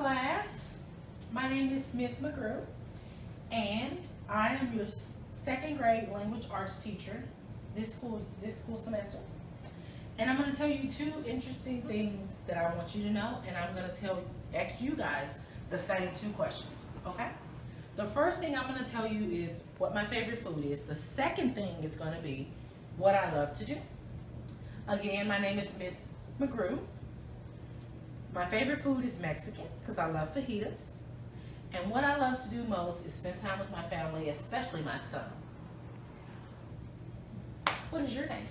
class. My name is Miss McGrew, and I am your second grade language arts teacher this school semester. And I'm going to tell you two interesting things that I want you to know, and I'm going to ask you guys the same two questions, okay? The first thing I'm going to tell you is what my favorite food is. The second thing is going to be what I love to do. Again, my name is Miss McGrew. My favorite food is Mexican because I love fajitas. And what I love to do most is spend time with my family, especially my son. What is your name?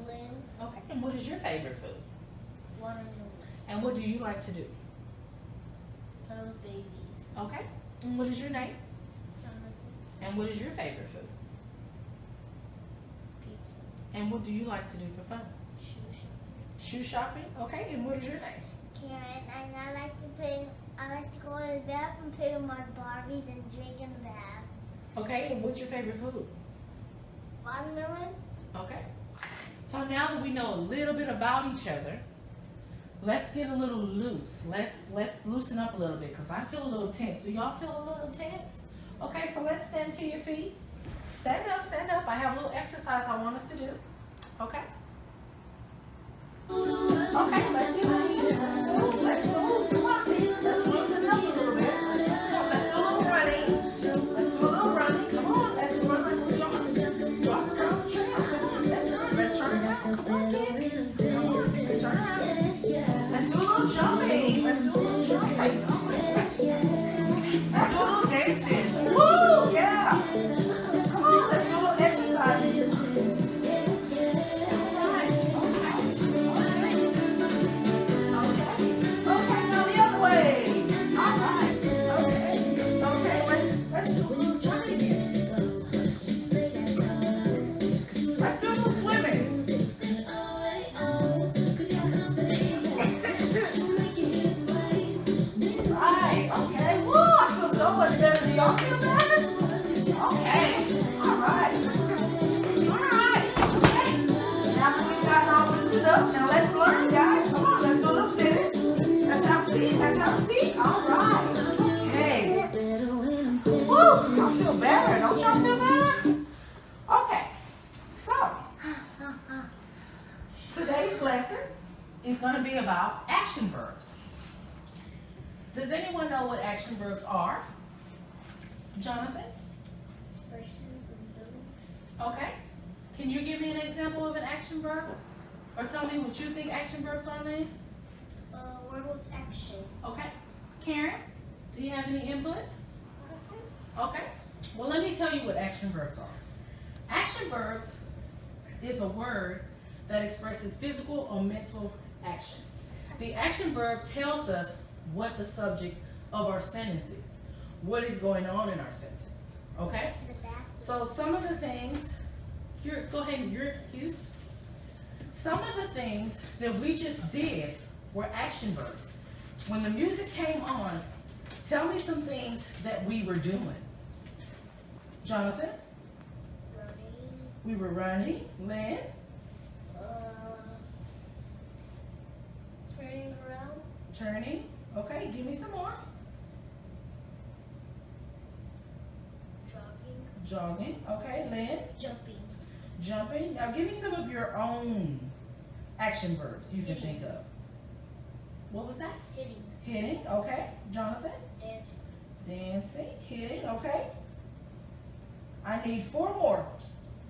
Lynn. Okay, and what is your favorite food? Watermelon. And what do you like to do? Play with babies. Okay, and what is your name? Jonathan. And what is your favorite food? Pizza. And what do you like to do for fun? Shoe shopping? Okay, and what is your name? Karen, and I like to go to the bath and play with my Barbies and drink in the bath. Okay, and what's your favorite food? Watermelon. Okay. So now that we know a little bit about each other, let's get a little loose. Let's loosen up a little bit because I feel a little tense. Do y'all feel a little tense? Okay, so let's stand to your feet. Stand up, stand up. I have a little exercise I want us to do. Okay? Okay, let's do it. Let's move. Come on. Let's loosen up a little bit. Let's loosen up. Let's do a little running. Let's do a little running. Come on. Let's run like we're jogging. Jog around the trail. Come on. Let's turn around. Come on, kids. Come on. Let's turn around. Let's do a little jumping. Let's do a little jumping. Let's do a little dancing. Woo! Yeah. Come on. Let's do a little exercise. Y'all feel better? Okay. All right. All right. Okay. Now that we got all loosened up, now let's learn, guys. Come on, let's do a little sitting. Let's have a seat. Let's have a seat. All right. Okay. Woo! I feel better. Don't y'all feel better? Okay. So, today's lesson is going to be about action verbs. Does anyone know what action verbs are? Jonathan? Expressions and feelings. Okay. Can you give me an example of an action verb? Or tell me what you think action verbs are, Lynn? Word with action. Okay. Karen, do you have any input? Okay. Well, let me tell you what action verbs are. Action verbs is a word that expresses physical or mental action. The action verb tells us what the subject of our sentence is. What is going on in our sentence, okay? So some of the things, go ahead, you're excused. Some of the things that we just did were action verbs. When the music came on, tell me some things that we were doing. Jonathan? Running. We were running. Lynn? Turning around. Turning. Okay, give me some more. Jogging. Okay, Lynn? Jumping. Jumping. Now give me some of your own action verbs you can think of. What was that? Hitting. Hitting. Okay. Jonathan? Dancing. Dancing. Hitting. Okay. I need 4 more.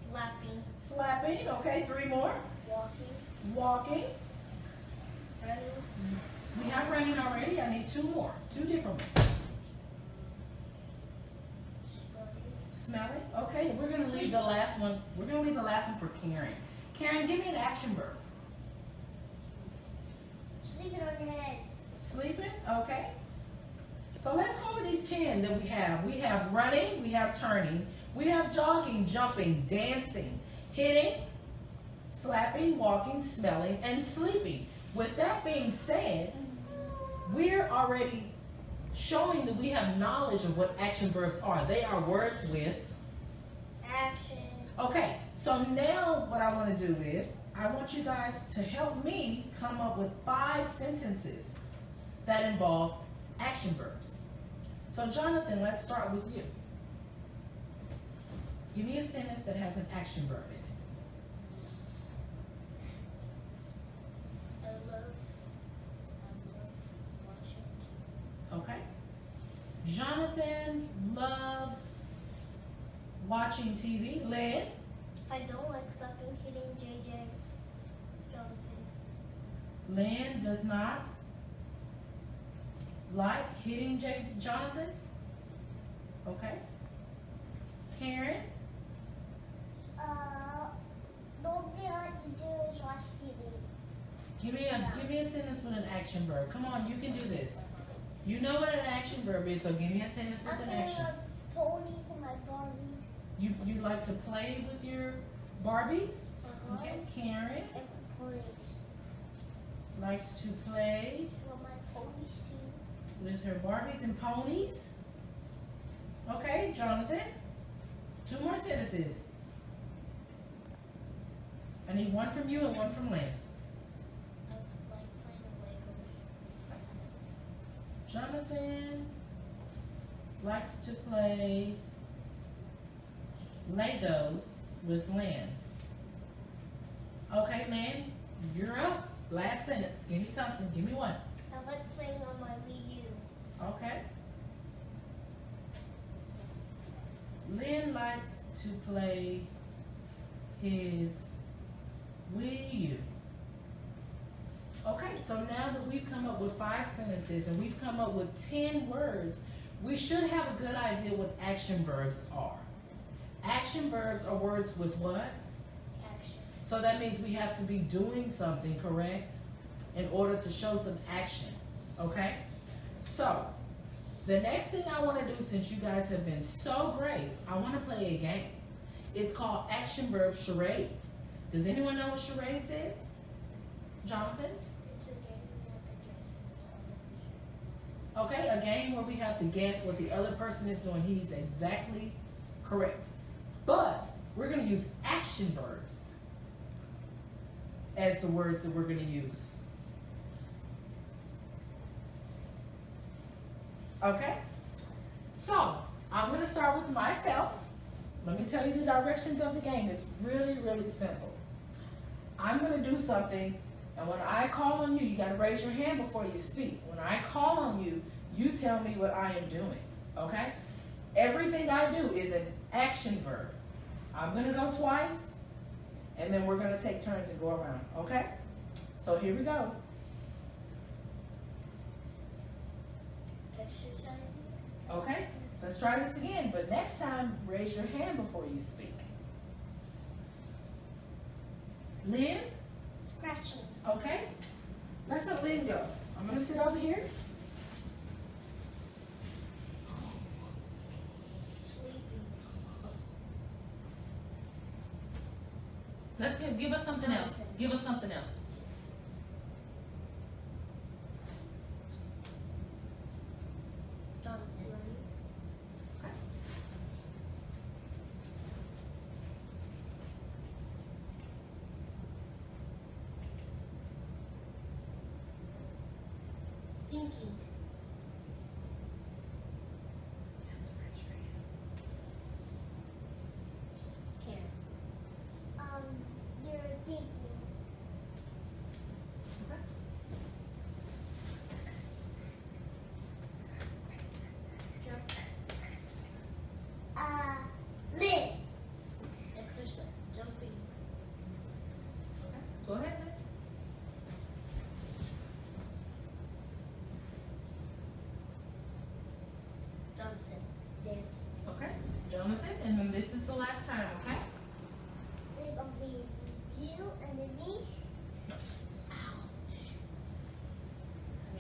Slapping. Slapping. Okay. 3 more. Walking. Walking. Running. We have running already. I need 2 more. 2 different ones. Smelling. Okay, we're going to leave the last one. We're going to leave the last one for Karen. Karen, give me an action verb. Sleeping on your head. Sleeping. Okay. So let's go over these 10 that we have. We have running. We have turning. We have jogging, jumping, dancing, hitting, slapping, walking, smelling, and sleeping. With that being said, we're already showing that we have knowledge of what action verbs are. They are words with action. Okay, so now what I want to do is I want you guys to help me come up with 5 sentences that involve action verbs. So Jonathan, let's start with you. Give me a sentence that has an action verb in it. I love watching. Okay. Jonathan loves watching TV. Lynn? I don't like stopping hitting JJ. Jonathan. Lynn does not like hitting Jonathan. Okay. Karen? The only thing I like to do is watch TV. Give me a sentence with an action verb. Come on, you can do this. You know what an action verb is, so give me a sentence with an action. Ponies and my Barbies. You like to play with your Barbies? Okay, Karen And my ponies. likes to play Well, my ponies too. with her Barbies and ponies. Okay, Jonathan. 2 more sentences. I need one from you and one from Lynn. I like playing Legos. Jonathan likes to play Legos with Lynn. Okay, Lynn, you're up. Last sentence. Give me something. Give me one. I like playing on my Wii U. Okay. Lynn likes to play his Wii U. Okay, so now that we've come up with 5 sentences and we've come up with 10 words, we should have a good idea what action verbs are. Action verbs are words with what? Action. So that means we have to be doing something, correct? In order to show some action, okay? So, the next thing I want to do, since you guys have been so great, I want to play a game. It's called Action Verb Charades. Does anyone know what charades is? Jonathan? It's a game we have to guess. Okay, a game where we have to guess what the other person is doing. He's exactly correct. But we're going to use action verbs as the words that we're going to use. Okay? So, I'm going to start with myself. Let me tell you the directions of the game. It's really, really simple. I'm going to do something, and when I call on you, you got to raise your hand before you speak. When I call on you, you tell me what I am doing. Okay? Everything I do is an action verb. I'm going to go twice, and then we're going to take turns and go around. Okay? So here we go. Exercising. Okay? Let's try this again, but next time, raise your hand before you speak. Lynn? Scratching. Okay? Let's let Lynn go. I'm going to sit over here. Sleeping. Let's give us something else. Give us something else. Jonathan. Okay. Thinking. Karen. You're thinking. Okay. Jump. Live. Exercise. Jumping. Okay. Go ahead, Lynn. Jonathan. Dance. Okay. Jonathan, and then this is the last time, okay? There's gonna be you and then me.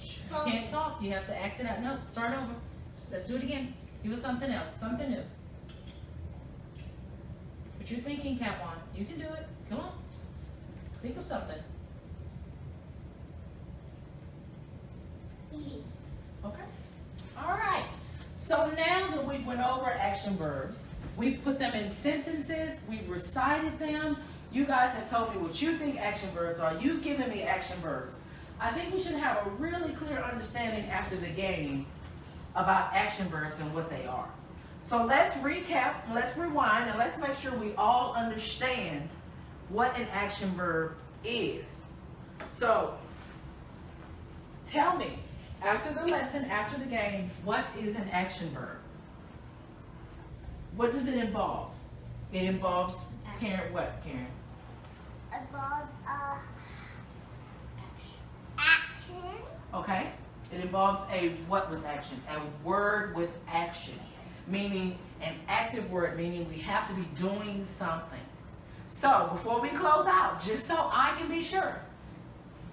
You can't talk. You have to act it out. No, start over. Let's do it again. Give us something else. Something new. Put your thinking cap on. You can do it. Come on. Think of something. Eating. Okay. All right. So now that we've went over action verbs, we've put them in sentences, we've recited them. You guys have told me what you think action verbs are. You've given me action verbs. I think we should have a really clear understanding after the game about action verbs and what they are. So let's recap, let's rewind, and let's make sure we all understand what an action verb is. So tell me, after the lesson, after the game, what is an action verb? What does it involve? It involves, Karen, what, Karen? Involves action. Okay. It involves a what with action? A word with action. Meaning an active word, meaning we have to be doing something. So before we close out, just so I can be sure,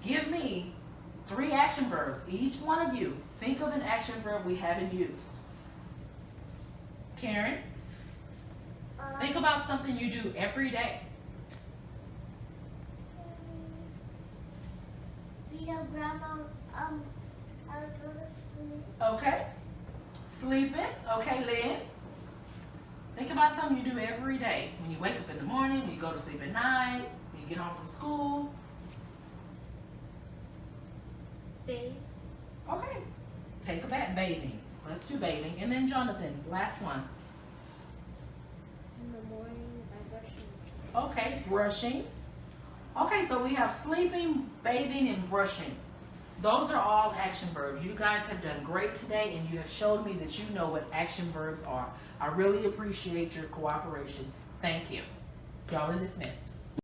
give me 3 action verbs. Each one of you, think of an action verb we haven't used. Karen, think about something you do every day. Vito, Grandma, I would go to sleep. Okay. Sleeping. Okay, Lynn. Think about something you do every day. When you wake up in the morning, when you go to sleep at night, when you get home from school. Bathe. Okay. Take a bath. Bathing. Let's do bathing. And then Jonathan, last one. In the morning, I brush. Okay, brushing. Okay, so we have sleeping, bathing, and brushing. Those are all action verbs. You guys have done great today, and you have showed me that you know what action verbs are. I really appreciate your cooperation. Thank you. Y'all are dismissed.